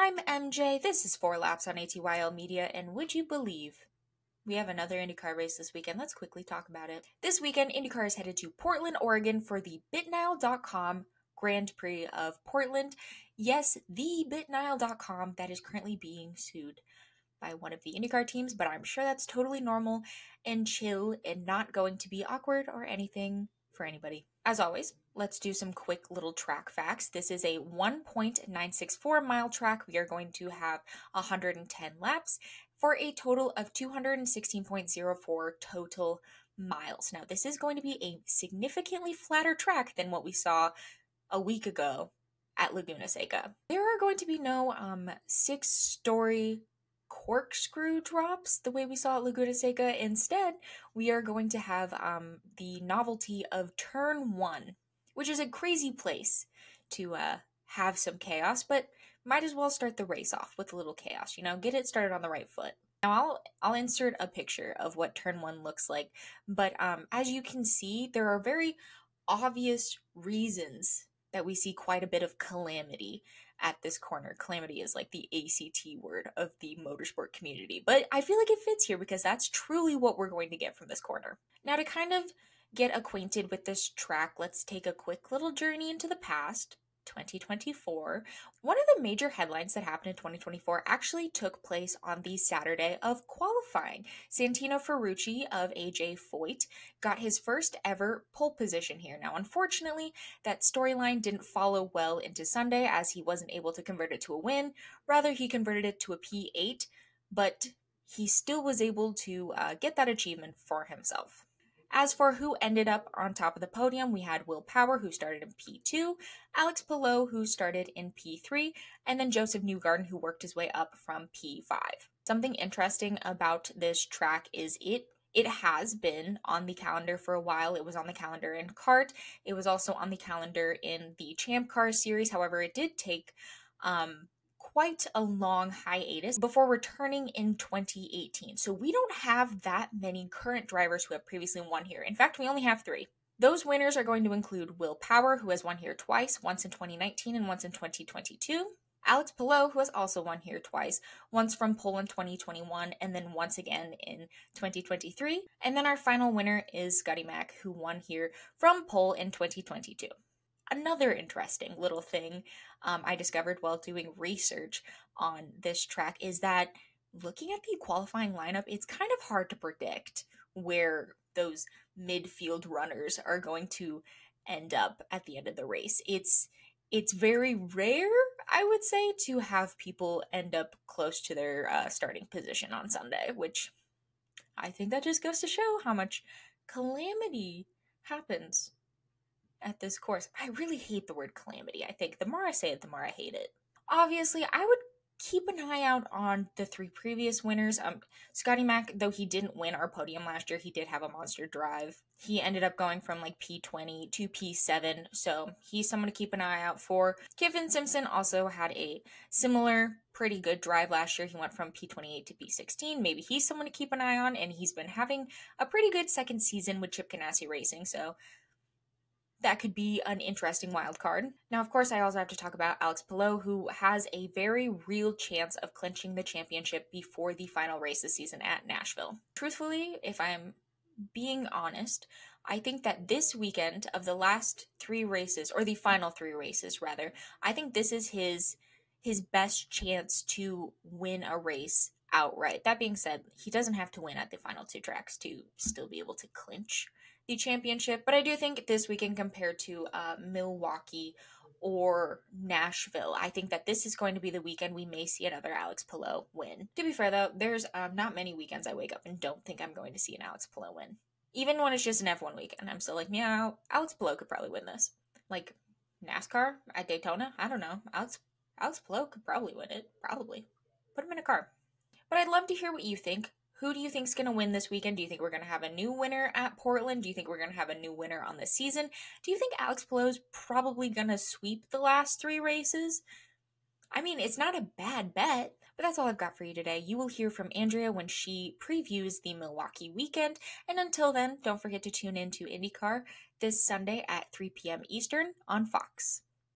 I'm MJ, this is 4 Laps on ATYL Media, and would you believe we have another IndyCar race this weekend? Let's quickly talk about it. This weekend, IndyCar is headed to Portland, Oregon for the BitNile.com Grand Prix of Portland. Yes, the BitNile.com that is currently being sued by one of the IndyCar teams, but I'm sure that's totally normal and chill and not going to be awkward or anything for anybody. As always, let's do some quick little track facts. This is a 1.964 mile track. We are going to have 110 laps for a total of 216.04 total miles. Now, this is going to be a significantly flatter track than what we saw a week ago at Laguna Seca. There are going to be no 6-story corkscrew drops the way we saw at Laguna Seca. Instead, we are going to have the novelty of turn 1, which is a crazy place to have some chaos, but might as well start the race off with a little chaos, get it started on the right foot. Now I'll insert a picture of what turn 1 looks like, but as you can see, there are very obvious reasons that we see quite a bit of calamity at this corner. Calamity is like the ACT word of the motorsport community, but I feel like it fits here because that's truly what we're going to get from this corner. Now, to kind of get acquainted with this track, let's take a quick little journey into the past. 2024. One of the major headlines that happened in 2024 actually took place on the Saturday of qualifying. Santino Ferrucci of AJ Foyt got his first ever pole position here. Now, unfortunately, that storyline didn't follow well into Sunday as he wasn't able to convert it to a win. Rather, he converted it to a P8, but he still was able to get that achievement for himself. As for who ended up on top of the podium, we had Will Power, who started in P2, Alex Palou, who started in P3, and then Joseph Newgarden, who worked his way up from P5. Something interesting about this track is it has been on the calendar for a while. It was on the calendar in kart. It was also on the calendar in the Champ Car Series. However, it did take quite a long hiatus before returning in 2018. So we don't have that many current drivers who have previously won here. In fact, we only have 3. Those winners are going to include Will Power, who has won here twice, once in 2019 and once in 2022. Alex Palou, who has also won here twice, once from pole in 2021 and then once again in 2023. And then our final winner is Scotty Mack, who won here from pole in 2022. Another interesting little thing I discovered while doing research on this track is that looking at the qualifying lineup, it's kind of hard to predict where those midfield runners are going to end up at the end of the race. It's very rare, I would say, to have people end up close to their starting position on Sunday, which I think that just goes to show how much calamity happens at this course. I really hate the word calamity. I think the more I say it, the more I hate it. Obviously, I would keep an eye out on the 3 previous winners. Scotty Mack, though he didn't win our podium last year, he did have a monster drive. He ended up going from like P20 to P7, so he's someone to keep an eye out for. Kevin Simpson also had a similar pretty good drive last year. He went from P28 to P16. Maybe he's someone to keep an eye on, and he's been having a pretty good second season with Chip Ganassi Racing, so that could be an interesting wild card. Now, of course, I also have to talk about Alex Palou, who has a very real chance of clinching the championship before the final race this season at Nashville. Truthfully, if I'm being honest, I think that this weekend of the last 3 races, or the final 3 races rather, I think this is his best chance to win a race outright. That being said, he doesn't have to win at the final 2 tracks to still be able to clinch the championship, but I do think this weekend compared to Milwaukee or Nashville, I think that this is going to be the weekend we may see another Alex Palou win. To be fair though, there's not many weekends I wake up and don't think I'm going to see an Alex Palou win. Even when it's just an F1 weekend, I'm still like, yeah, Alex Palou could probably win this. Like NASCAR at Daytona, I don't know. Alex Palou could probably win it, probably. Put him in a car. But I'd love to hear what you think. Who do you think is going to win this weekend? Do you think we're going to have a new winner at Portland? Do you think we're going to have a new winner on the season? Do you think Alex Palou is probably going to sweep the last 3 races? I mean, it's not a bad bet, but that's all I've got for you today. You will hear from Andrea when she previews the Milwaukee weekend. And until then, don't forget to tune in to IndyCar this Sunday at 3 p.m. Eastern on Fox.